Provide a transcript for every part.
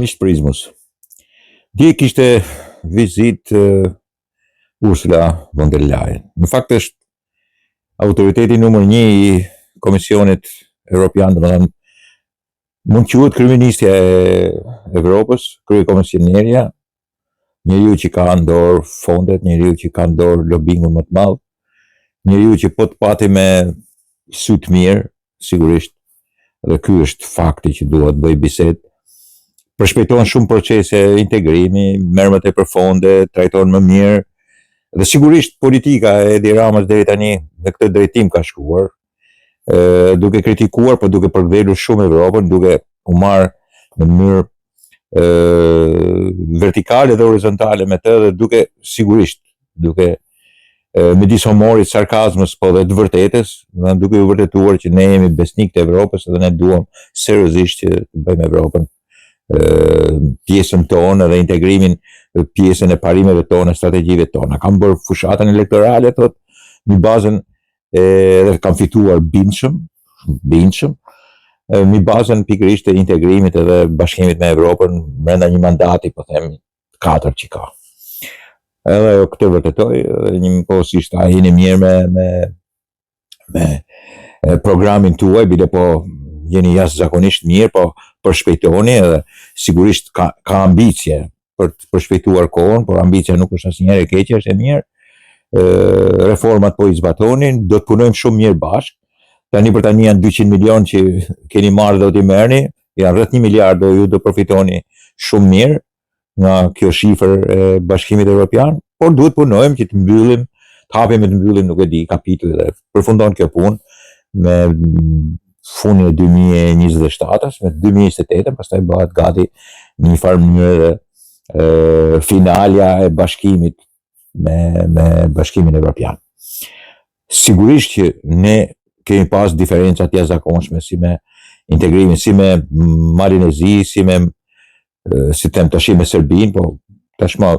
Mish Prizmus. Dje kishte vizit Ursula von der Leyen. Në fakt është autoriteti numër 1 i Komisionit Evropian, domethënë mund quhet kryeministja e Evropës, kryekomisionerja, njeriu që ka në dorë fondet, njeriu që ka në dorë lobingun më të madh, njeriu që po të pati me sy të mirë, sigurisht, dhe ky është fakti që duhet bëj bisedë. Përshpejton shumë procese integrimi, merr më tepër fonde, trajton më mirë, dhe sigurisht politika e Edi Ramës deri tani në këtë drejtim ka shkuar, duke kritikuar, por duke përkthyer shumë Evropën, duke u marrë në mënyrë vertikale dhe horizontale me të, dhe duke sigurisht duke midis humorit, sarkazmës, po dhe të vërtetës, dhe duke u vërtetuar që ne jemi besnik të Evropës dhe ne duam seriozisht që të bëjmë Evropën pjesën tonë dhe integrimin pjesën e parimeve tonë, strategjive tona. Kam bërë fushatën elektorale, thot, në bazën dhe kam fituar bindshëm, në bazën pikërisht e integrimit edhe bashkimit me Evropën brenda një mandati, po themi, 4 që ka. Edhe jo këtë vërtetoj, një kohësisht a jeni mirë me programin tuaj, bile po jeni jashtëzakonisht mirë, po përshpejtoni edhe sigurisht ka ambicje për të përshpejtuar kohën, por ambicia nuk është asnjëherë e keqe, është e mirë. Reformat po i zbatonin, do të punojmë shumë mirë bashkë. Tani për tani janë 200 milion që keni marrë dhe do t'i merrni, janë rreth 1 miliard, ju do përfitoni shumë mirë nga kjo shifër e Bashkimit Evropian, por duhet punojmë që të mbyllim, të mbyllim, nuk e di, kapitull dhe përfundon kjo punë me fundin e 2027-s, me 2028, pastaj bëhet gati një farë mënyrë finalja e bashkimit me Bashkimin Evropian. Sigurisht që ne kemi pas diferencat jashtëzakonshme si me integrimin, si me Malinezi, si them tash me Serbinë, po tashmë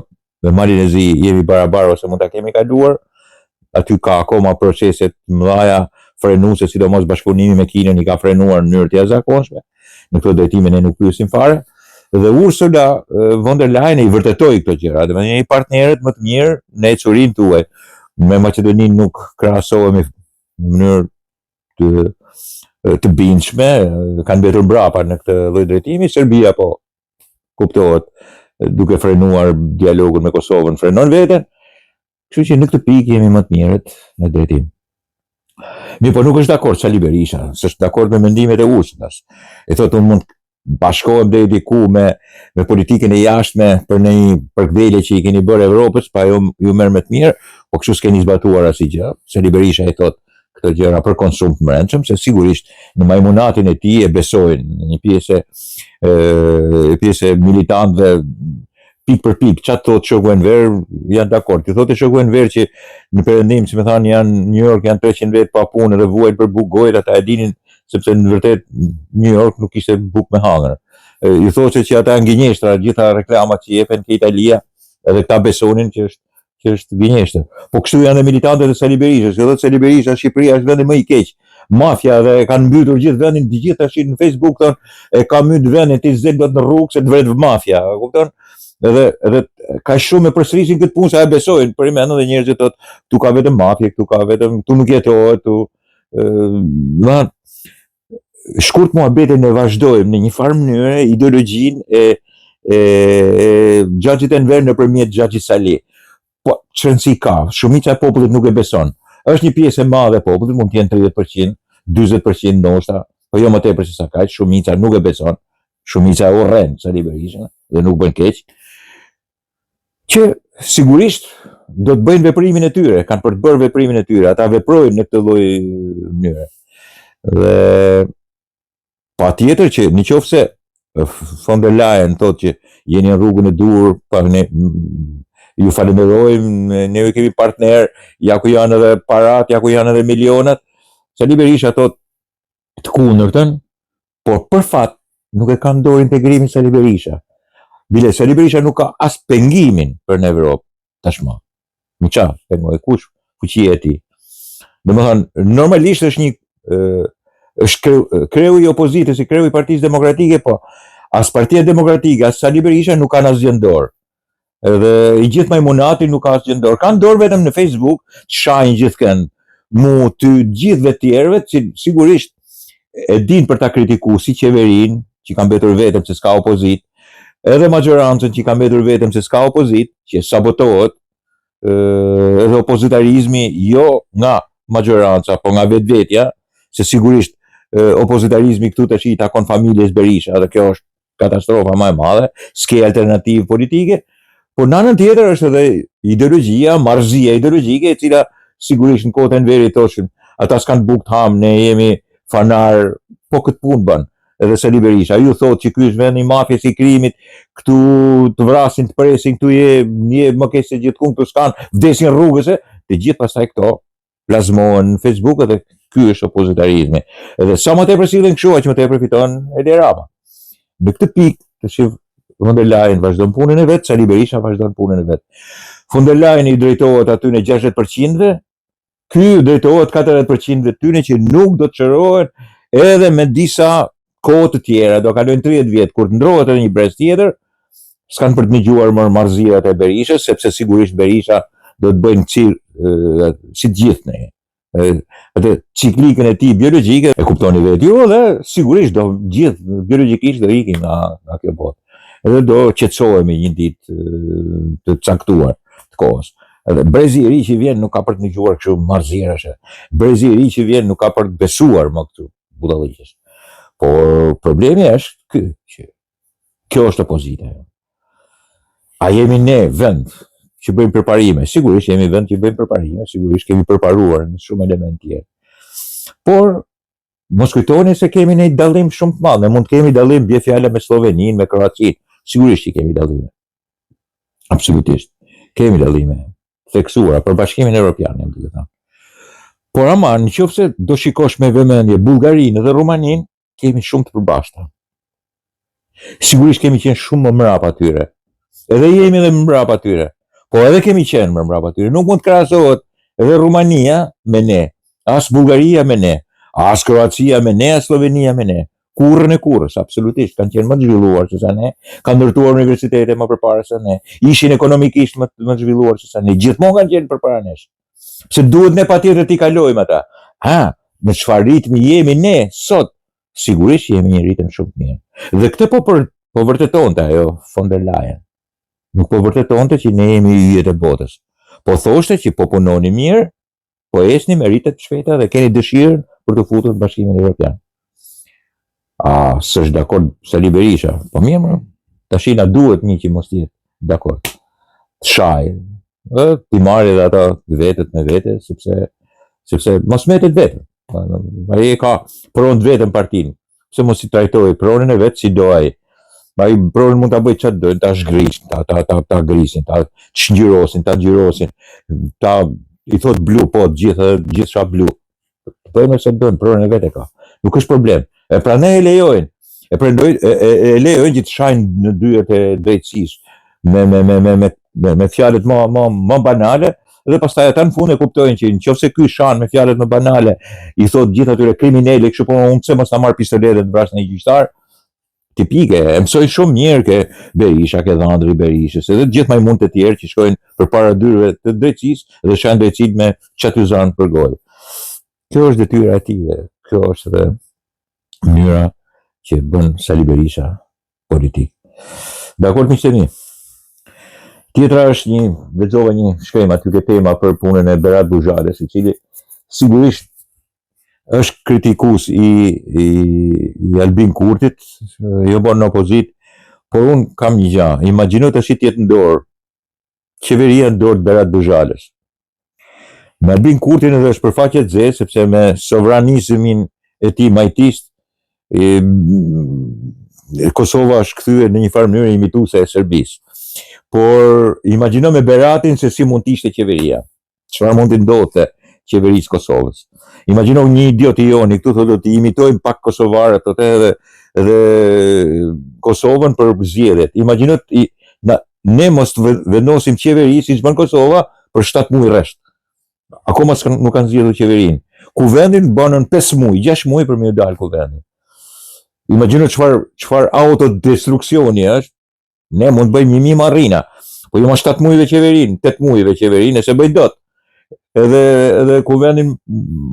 me Malinezi jemi barabar ose mund ta kemi kaluar. Aty ka akoma procese të mëdha frenuese, sidomos bashkëpunimi me Kinën i ka frenuar në mënyrë të jashtëzakonshme. Në këtë drejtim ne nuk pyesim fare. Dhe Ursula von der Leyen i vërtetoi këto gjëra. Domethënë jeni partnerët më të mirë në ecurinë tuaj. Me Maqedoninë nuk krahasohemi në mënyrë të bindshme, kanë mbetur mbrapa në këtë lloj drejtimi. Serbia po kuptohet duke frenuar dialogun me Kosovën, frenon veten. Kështu që në këtë pikë jemi më të mirët në drejtim. Mi po nuk është dakord Sali Berisha, s'është dakord me mendimet e Ursulës. E thotë unë mund bashkohem deri diku me politikën e jashtme për një përkthjelje që i keni bërë Evropës, pa ju merr më të mirë, po kështu s'keni zbatuar asgjë. Sali Berisha i thotë këto gjëra për konsum të brendshëm, se sigurisht në majmunatin e tij e besojnë një pjesë militantëve pik për pik, çfarë thotë Shoku Enver, janë dakord. Ti thotë Shoku Enver që në perëndim, si më thanë, janë në New York, janë 300 vjet pa punë dhe vuajnë për bukë gojë, ata e dinin sepse në vërtet New York nuk ishte bukë me hangër. Ju thotë që ata janë gënjeshtra, gjitha reklamat që jepen ke Italia, edhe këta besonin që është gënjeshtër. Po kështu janë dhe militantët e Sali Berishës, që thotë Sali Berisha, Shqipëria është vendi më i keq. Mafia dhe kanë mbytur gjithë vendin, të gjithë tash në Facebook thonë e ka mbyt vendin, ti zel dot në rrugë se të vret mafia, kupton? Edhe ka shumë me përsërisin këtë punë, sa e besojnë, për i mendon dhe njerëzit thotë, tu ka vetëm mafje, tu nuk jetohet, shkurt muhabetin e vazhdojmë në një farë mënyrë ideologjinë e Xhaxhit Enver nëpërmjet Xhaxhit Sali. Po çrëndsi ka, shumica e popullit nuk e beson. Është një pjesë e madhe e popullit, mund të jenë 30%, 40% ndoshta, po jo më tepër se sa kaq, shumica nuk e beson. Shumica e urren Sali Berisha dhe nuk bën keq. Që sigurisht do të bëjnë veprimin e tyre, kanë për të bërë veprimin e tyre, ata veprojnë në këtë lloj mënyre. Dhe patjetër që nëse von der Leyen thotë që jeni në rrugën e dur, pa ne ju falenderojmë, ne ju kemi partner, ja ku janë edhe parat, ja ku janë edhe milionat. Sali Berisha thotë të kundërtën, por për fat nuk e ka në dorë integrimin Sali Berisha. Bile Sali Berisha nuk ka as pengimin për në Evropë tashmë. Më çfarë pengoj kush fuqia e tij. Domethënë normalisht është një është kreu i opozitës, i kreu i Partisë Demokratike, po as Partia Demokratike, as Sali Berisha nuk kanë asgjë në dorë. Edhe i gjithë majmunati nuk ka asgjë në dorë. Kanë dorë vetëm në Facebook, shahin gjithkënd. Mu të gjithëve tjerëve, që sigurisht e din për ta kritiku si qeverin, që kanë mbetur vetëm se s'ka opozit, edhe majorancën që kanë mbetur vetëm se s'ka opozit, që sabotohet, edhe opozitarizmi jo nga majoranca, po nga vetvetja, se sigurisht opozitarizmi këtu tash i takon familjes Berisha, dhe kjo është katastrofa më e madhe, s'ke alternativë politike, por në anën tjetër është edhe ideologjia, marrëzia ideologjike, e cila sigurisht në kohën e verit thoshin, ata s'kan bukë të ham, ne jemi fanar, po këtë punë bën. Edhe Sali Berisha, ju thot që ky është vendi i mafjes i krimit, këtu të vrasin, të presin, këtu je më keq se gjithkund, këtu s'kan, vdesin rrugës, të gjithë pastaj këto plazmohen në Facebook edhe ky është opozitarizmi. Edhe sa më tepër sillen kështu, aq më tepër fiton Edi Rama. Në këtë pikë, tash von der Leyen vazhdon punën e vet, Sali Berisha vazhdon punën e vet. Von der Leyen i drejtohet aty në 60%-ve, ky drejtohet 40%-ve tyne që nuk do të çrohen edhe me disa kohë të tjera, do kalojnë 30 vjet kur të ndrohet edhe një brez tjetër, s'kan për të dëgjuar më marrëzirat e Berishës, sepse sigurisht Berisha do të bëjnë si të gjithë ne. Atë ciklikën e tij biologjike e kuptoni vetë ju, dhe sigurisht do gjithë biologjikisht do ikin nga kjo botë. Edhe do qetësohemi një ditë të caktuar të kohës. Edhe brezi i ri që vjen nuk ka për të dëgjuar kështu marrëzirash. Brezi i ri që vjen nuk ka për të besuar më këtu budalliqesh. Por problemi është ky, që kjo është opozita. A jemi ne vend që bëjmë përparime? Sigurisht jemi vend që bëjmë përparime, sigurisht kemi përparuar në shumë elemente tjerë. Por mos kujtoni se kemi një dallim shumë të madh, ne mund të kemi dallim bie fjala me Sloveninë, me Kroacinë, sigurisht që kemi dallime. Absolutisht. Kemi dallime theksuara për Bashkimin Evropian, jam duke thënë. Por ama nëse do shikosh me vëmendje Bullgarinë dhe Rumaninë, kemi shumë të përbashkëta. Sigurisht kemi qenë shumë më mrapa atyre. Edhe jemi edhe më mrapa atyre. Po edhe kemi qenë më mrapa atyre. Nuk mund të krahasohet edhe Rumania me ne, as Bullgaria me ne, as Kroacia me ne, as Slovenia me ne. Kurrën e kurrës, absolutisht, kanë qenë më të zhvilluar se sa ne, kanë ndërtuar universitete më përpara se ne, ishin ekonomikisht më të zhvilluar se sa ne, gjithmonë kanë qenë përpara nesh. Pse duhet ne patjetër t'i kalojmë ata. Në çfarë ritmi jemi ne sot? Sigurisht jemi një ritëm shumë të mirë. Dhe këtë po vërtetonte ajo von der Leyen. Nuk po vërtetonte që ne jemi yjet e botës. Po thoshte që po punoni mirë, po esni me rritet të shpejta dhe keni dëshirën për të futur në Bashkimin Evropian. S'është dakord Sali Berisha. Po mirë më, tash na duhet një që mos jetë dakord. Shaj, ti marrë edhe ata vetët me vete, sepse mos metet vetën. Ai ka pronë vetën partinë. Pse mos i trajtoj pronën e vet si do ai. Ai pronën mund ta bëj çfarë do, ta zhgrisin, ta grisin, ta çngjyrosin, ta xhirosin, ta i thot blu, po gjithçka blu. Bëjmë se do, pronën e vet e ka. Nuk është problem. E prandaj e lejojnë. E lejojnë që të shajnë në dyert e drejtësisë me fjalët më banale, dhe pastaj ata në fund e kuptojnë që nëse ky shan me fjalët më banale i thot gjithë atyre kriminalë, kështu po unë pse mos ta marr pistoletin të vrasë një gjyqtar, tipike, e mësoj shumë mirë ke Berisha, ke Dhëndri Berishës, edhe gjithë majmunët e tjerë që shkojnë përpara dyreve të drejtësisë dhe shajnë drejtësinë me çatuzan për gojë. Kjo është detyra e tij, kjo është edhe mënyra që bën Sali Berisha politik. Dakor, miqtë mi. Tjetra është lexova një shkrim aty ke tema për punën e Berat Buzhales, i cili sigurisht është kritikues i Albin Kurtit, jo bën në opozit, por unë kam një gjë, imagjino tash të jetë në dorë qeveria në dorë të Berat Buzhales. Me Albin Kurtin edhe është përfaqe të zezë, sepse me sovranizmin e tij majtist, Kosova është kthyer në një farë mënyrë imituese e Serbisë. Por imagjino me Beratin se si mund të ishte qeveria. Çfarë mund të ndodhte qeverisë Kosovës. Imagjino një idiot i joni këtu thotë do të imitojmë pak kosovarët, thotë edhe Kosovën për zgjedhjet. Imagjino ne mos vendosim qeveri siç bën Kosova për 7 muaj rresht. Akoma nuk kanë zgjedhur qeverinë. Kuvendin banën 5 muaj, 6 muaj për më dal kuvendin. Imagjino çfarë autodestruksioni është. Ne mund të bëjmë 1000 marrina, po jo më 7 muajve qeverinë, 8 muajve qeverinë, se bëj dot. Edhe kuvendin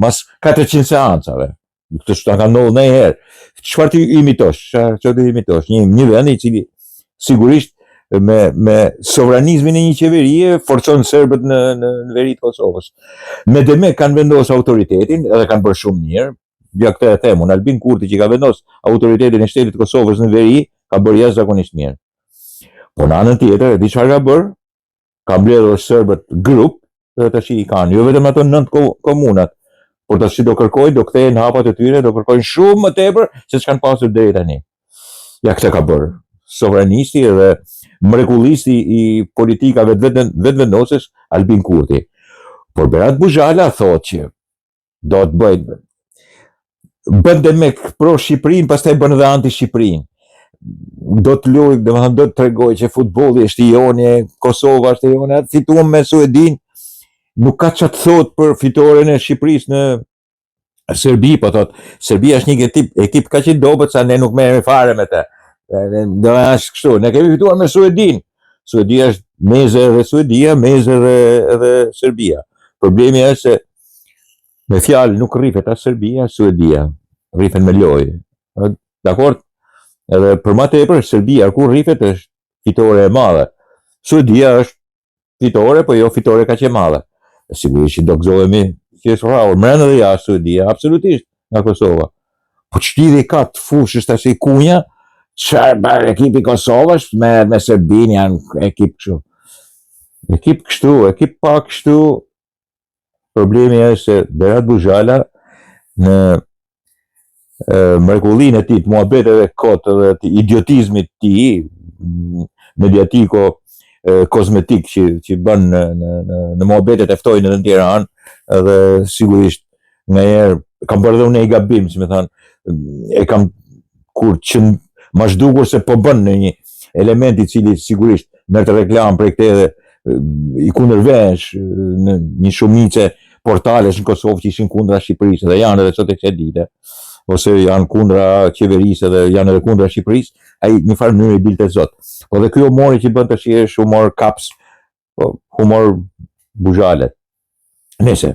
mas 400 seancave. Këtë s'ta ka ndodhur ndonjëherë. Çfarë ti imitosh? Çfarë ti imitosh? Një vend i cili sigurisht me sovranizmin e një qeverie forcon serbët në veri të Kosovës. Me demek kanë vendosur autoritetin edhe kanë bërë shumë mirë. Ja këtë e them, unë Albin Kurti që ka vendosur autoritetin e shtetit të Kosovës në veri, ka bërë jashtëzakonisht mirë. Po në anën tjetër, e di çfarë ka bërë? Ka mbledhur serbët grup, dhe tash i kanë, jo vetëm ato 9 komunat, por tash do kërkojnë, do kthehen hapat e tyre, do kërkojnë shumë më tepër se ç'kan pasur deri tani. Ja këtë ka bërë. Sovranisti dhe mrekullisti i politikave vetëvendosës Albin Kurti. Por Berat Buzhala thotë që do të bëjnë bën demek pro Shqipërinë, pastaj bën edhe anti Shqipërinë. Do të luaj, domethënë do të tregoj që futbolli është i joni, Kosova është e joni, fituam me Suedin, nuk ka çfarë të thotë për fitoren e Shqipërisë në Serbi, po thotë, Serbia është një ekip kaq i dobët sa ne nuk merremi fare me të. Do është kështu, ne kemi fituar me Suedin. Suedia është meze edhe Suedia, meze edhe Serbia. Problemi është se me fjalë nuk rrifet as Serbia, as Suedia. Rrifen me lojë. Dakor? Edhe për më tepër Serbia kur rrifet është fitore e madhe. Suedia është fitore, po jo fitore kaq e madhe. Sigurisht që do gëzohemi që është rrahur brenda dhe jashtë Suedia, absolutisht nga Kosova. Po ç'lidhje ka të fushës tash i Kunja? Çfarë bën ekipi i Kosovës me Serbinë, janë ekip kështu. Ekip kështu, ekip pak kështu. Problemi është se Berat Buzhala në mrekullinë e tij të muhabeteve kot dhe të idiotizmit të tij mediatiko kozmetik që bën në muhabetet e ftojnë në Tiranë, edhe sigurisht ngaherë kam bërë edhe unë një gabim, si më thënë, e kam kur që ma zhdukur se po bën në një element i cili sigurisht merrte reklam për këtë edhe i kundërvesh në një shumicë portalesh në Kosovë që ishin kundra Shqipërisë dhe janë edhe sot e kësaj dite, ose janë kundra qeverisë dhe janë edhe kundra Shqipërisë, ai një farë mënyrë i dilte zot. Po dhe ky humori që bën tash është humor kaps, humor Buzhalet. Nëse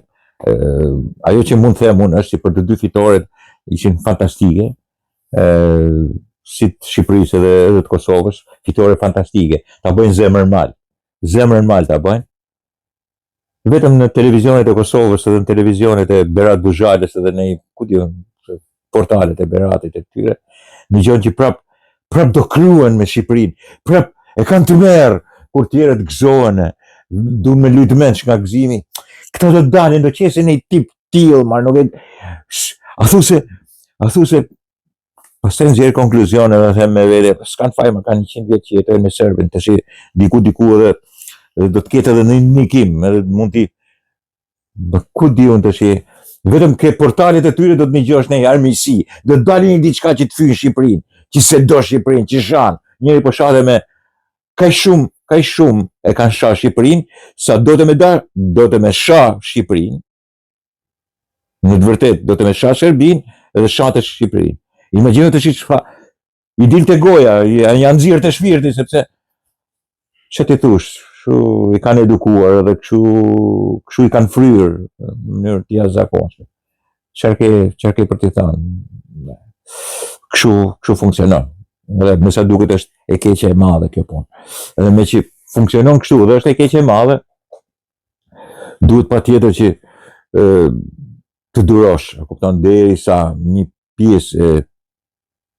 ajo që mund të them unë është që për të dy fitoret ishin fantastike, si të Shqipërisë edhe të Kosovës, fitore fantastike. Ta bëjnë zemrën mal ta bëjnë. Vetëm në televizionet e Kosovës edhe në televizionet e Berat Buzhalës edhe në portalet e Beratit e tyre, në gjën që prap do kryen me Shqipërinë, prap e kanë të merë, kur tjerët gëzohen, duhen me lutmenç nga gëzimi. Këta do të dalin, do qesin një tip tillë, mar nuk e a thu se pastaj nxjerr konkluzione dhe them me vete, s'kan faj, më kanë 100 vjet që jetojnë me serbin, tash diku edhe do të ketë edhe në nikim, edhe mund t'i ku di unë tash, vetëm ke portalet e tyre do të ngjosh në armiqësi, do të dalin një diçka që të fyjë Shqipërinë, që se do Shqipërinë, që shan, njëri po shate me kaq shumë e kanë shah Shqipërinë, sa do të me shah Shqipërinë. Në të vërtetë do të me shah Serbinë edhe shate Shqipërinë. Imagjino të çfarë i dilte goja, janë nxirr të shpirti sepse ç'e ti thush, kështu i kanë edukuar edhe kështu i kanë fryrë në mënyrë të jashtëzakonshme. Çfarë ke për t'i thënë? Kështu funksionon. Edhe me sa duket është e keqe e madhe kjo punë. Edhe me që funksionon kështu dhe është e keqe e madhe, duhet patjetër që të durosh, e kupton, derisa një pjesë e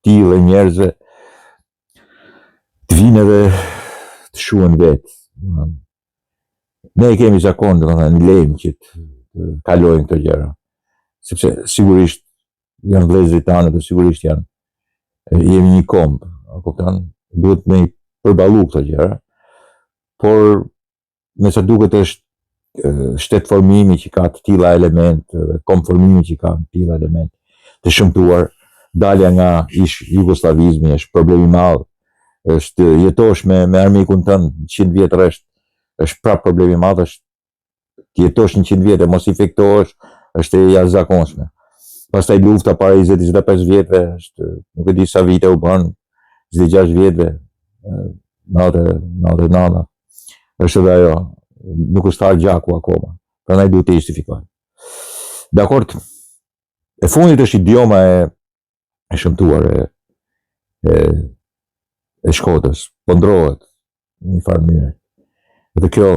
tillë njerëzve të vinë edhe të shuhen vetë. Ne kemi zakon, domethënë lejmë që të kalojnë këto gjëra. Sepse sigurisht janë vëllezërit tanë dhe sigurisht jemi një komb, e kupton? Duhet me i përballu këto gjëra. Por me sa duket është shtet formimi që ka të tilla element, kom formimi që ka të tilla element të shëmtuar, dalja nga jugoslavizmi është problem i madh. Është jetosh me armikun tënd 100 vjetër është prap problem i madh, është të jetosh 100 vjet e mos infektohesh, është e jashtëzakonshme. Pastaj lufta para 20-25 vjetëve, nuk e di sa vite u bën, 26 vjetëve, 99, është edhe ajo, nuk është tarë gjaku akoma, prandaj duhet të justifikojnë. Dakord, e fundit është idioma e shëmtuar e Shkodrës, po ndrohet në një farë mënyrë. Dhe kjo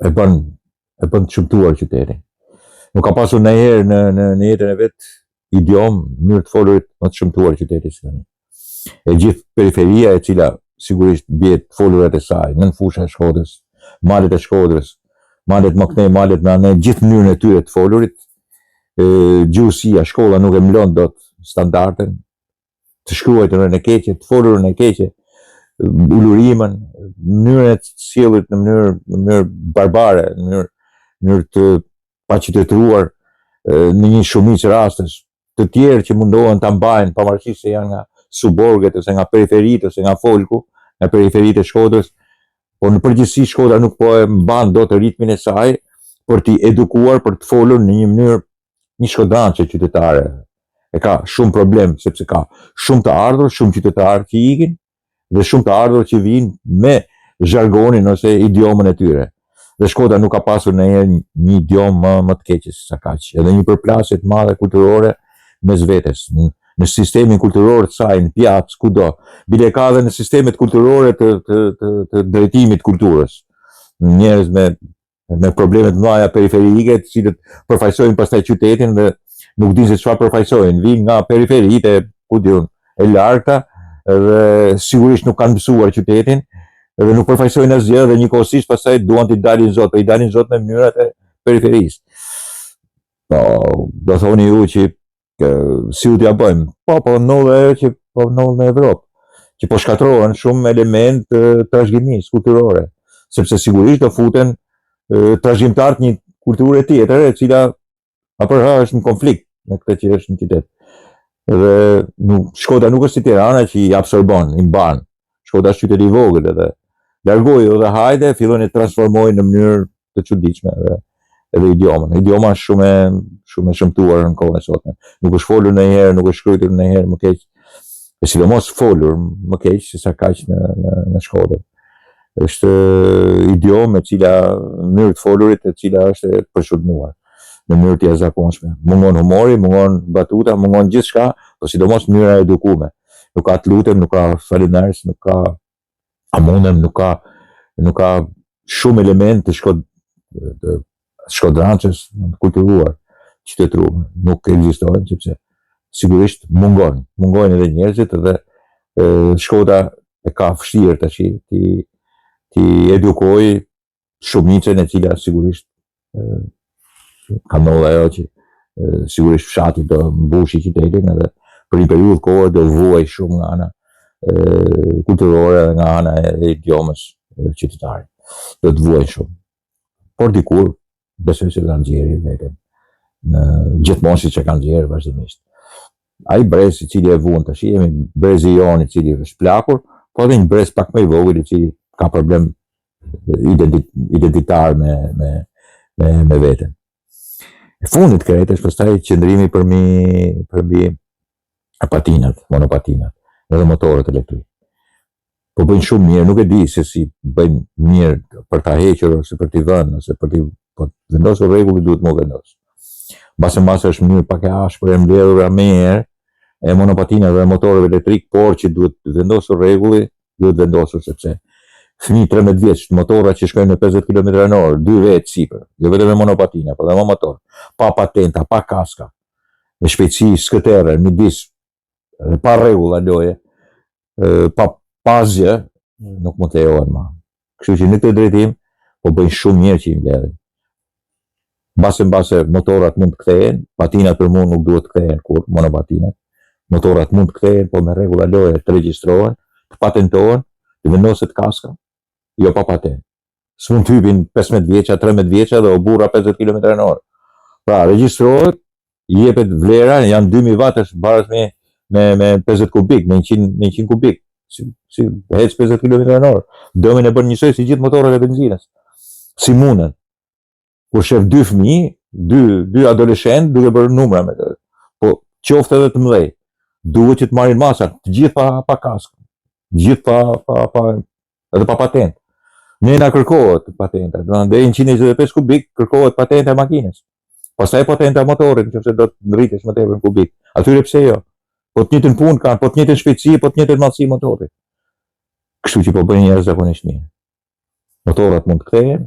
e bën të shëmtuar qytetin. Nuk ka pasur ndonjëherë në jetën e vet idiom, mënyrë të folurit më të shëmtuar qytetit si tani. E gjithë periferia e cila sigurisht bie të folurat e saj, nën fusha e Shkodrës, malet e Shkodrës, malet më këtej, malet me anë, gjithë mënyrën e tyre të folurit, gjuhësia, shkolla nuk e mlon dot standarden, të shkruajtën e keqe, të folurën e keqe, ulurimën, mënyrën e sjellit në mënyrë barbare, në mënyrë të paqytetëruar në një shumicë rastesh, të tjerë që mundohen ta mbajnë pavarësisht se janë nga suborget ose nga periferitë ose nga folku, nga periferitë e Shkodrës, por në përgjithësi Shkodra nuk po e mban dot ritmin e saj për t'i edukuar për të folur në një mënyrë një shkodrançe qytetare. E ka shumë problem sepse ka shumë të ardhur, shumë qytetarë që ikin dhe shumë të ardhur që vinë me zhargonin ose idiomën e tyre. Dhe Shkodra nuk ka pasur ndonjëherë një idiom më të keq se sa kaq. Edhe një përplasje të madhe kulturore mes vetes, në sistemin kulturor të saj, në pjac, kudo. Bile ka edhe në sistemet kulturore të drejtimit kulturës. Njerëz me probleme të mëdha periferike, të cilët përfaqësojnë pastaj qytetin dhe nuk din se çfarë përfaqësojnë, vinë nga periferitë e larta dhe sigurisht nuk kanë mësuar qytetin dhe nuk përfaqësojnë asgjë dhe njëkohësisht pastaj duan t'i dalin zot, i dalin zot me mënyrat e periferisë. Po, do thoni ju që si u t'ja bëjmë? Po ndodh ajo që po ndodh në Evropë, që po shkatrohen shumë element të trashëgimisë kulturore, sepse sigurisht do futen trashëgimtar të një kulture tjetër e cila është në konflikt me këtë që është në qytet. Dhe Shkodra nuk është si Tirana që i absorbon, i mban. Shkodra është qytet i vogël edhe largoju dhe hajde, fillojnë të transformojnë në mënyrë të çuditshme edhe idiomën. Idioma është shumë e shëmtuar në kohën e sotme. Nuk është folur ndonjëherë, nuk është shkruar ndonjëherë më keq. E sidomos folur më keq se sa kaq në Shkodër. Është idiom e cila mënyrë të folurit e cila është e përshëndetësuar në mënyrë të jashtëzakonshme. Mungon humori, mungon batuta, mungon gjithçka, por sidomos mënyra e edukuar. Nuk ka të lutem, nuk ka falënderës, nuk ka amundem, nuk ka shumë element të shkodrançës të kulturuar, qytetëruar. Nuk ekzistojnë sepse sigurisht mungojnë edhe njerëzit dhe Shkodra e ka vështirë tash ti edukoj shumicën e cila sigurisht ka ndodhur ajo që sigurisht fshati do mbushi qytetin edhe për një periudhë kohë do vuaj shumë nga ana kulturore dhe nga ana e idiomës qytetare. Do të vuaj shumë. Por dikur besoj se kanë nxjerrë vetëm gjithmonë siç e kanë nxjerrë vazhdimisht. Ai brez i cili e vuan tash, jemi brezi jon i cili është plakur, po edhe një brez pak më i vogël i cili ka problem identitar me veten. E fundit kret është pastaj qëndrimi për mbi patinat, monopatinat, edhe motorët elektrikë. Po bëjnë shumë mirë, nuk e di se si bëjnë mirë për ta hequr ose për t'i vënë ose për t'i vendosur rregulli duhet më vendos. Mbase është mënyrë pak e ashpër e mbledhur më herë e monopatinave dhe motorëve elektrik, por që duhet vendosur rregulli, duhet vendosur sepse fëmijë 13 vjeç, motorra që shkojnë me 50 km/h, 2 vetë sipër, jo vetëm me monopatina, por edhe me motor, pa patenta, pa kaska, me shpejtësi skëterë, midis pa rregulla loje, pa asgjë, nuk mund të lejohen më. Kështu që në këtë drejtim po bëjnë shumë mirë që i mbledhin. Mbase motorat mund të kthehen, patinat për mua nuk duhet të kthehen kur, monopatinat. Motorat mund të kthehen, po me rregulla loje të regjistrohen, të patentohen, të vendoset kaska, jo pa patent. S'mund të hypin 15 vjeça, 13 vjeça dhe o burra 50 km/h. Pra, regjistrohet, jepet vlera, janë 2000 wattësh baraz me 50 kubik, me 100 kubik. Si hec 50 km/h. Dëmin e bën njësoj si gjithë motorët e benzinës. Si mundën. Kur shef 2 fëmijë, 2 adoleshentë duke bërë numra me të. qoftë edhe të mëdhej, duhet që të marrin masat, të gjithë pa kask, të gjithë edhe pa patent. Ne na kërkohet patenta, deri 125 kubik kërkohet patenta e makinës. Pastaj patenta e motorit, nëse do të ngritesh më tepër në kubik. Atyre pse jo? Po të njëjtën punë kanë, po të njëjtën shpejtësi, po të njëjtën madhësi motori. Kështu që po bëjnë njerëz zakonisht mirë. Motorat mund të kthehen,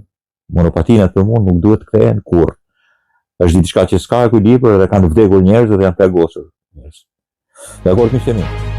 monopatinat për mund nuk duhet të kthehen kurrë. Është diçka që s'ka ekuilibër dhe kanë vdekur njerëz dhe janë plagosur njerëz. Dakor, miqtë mi.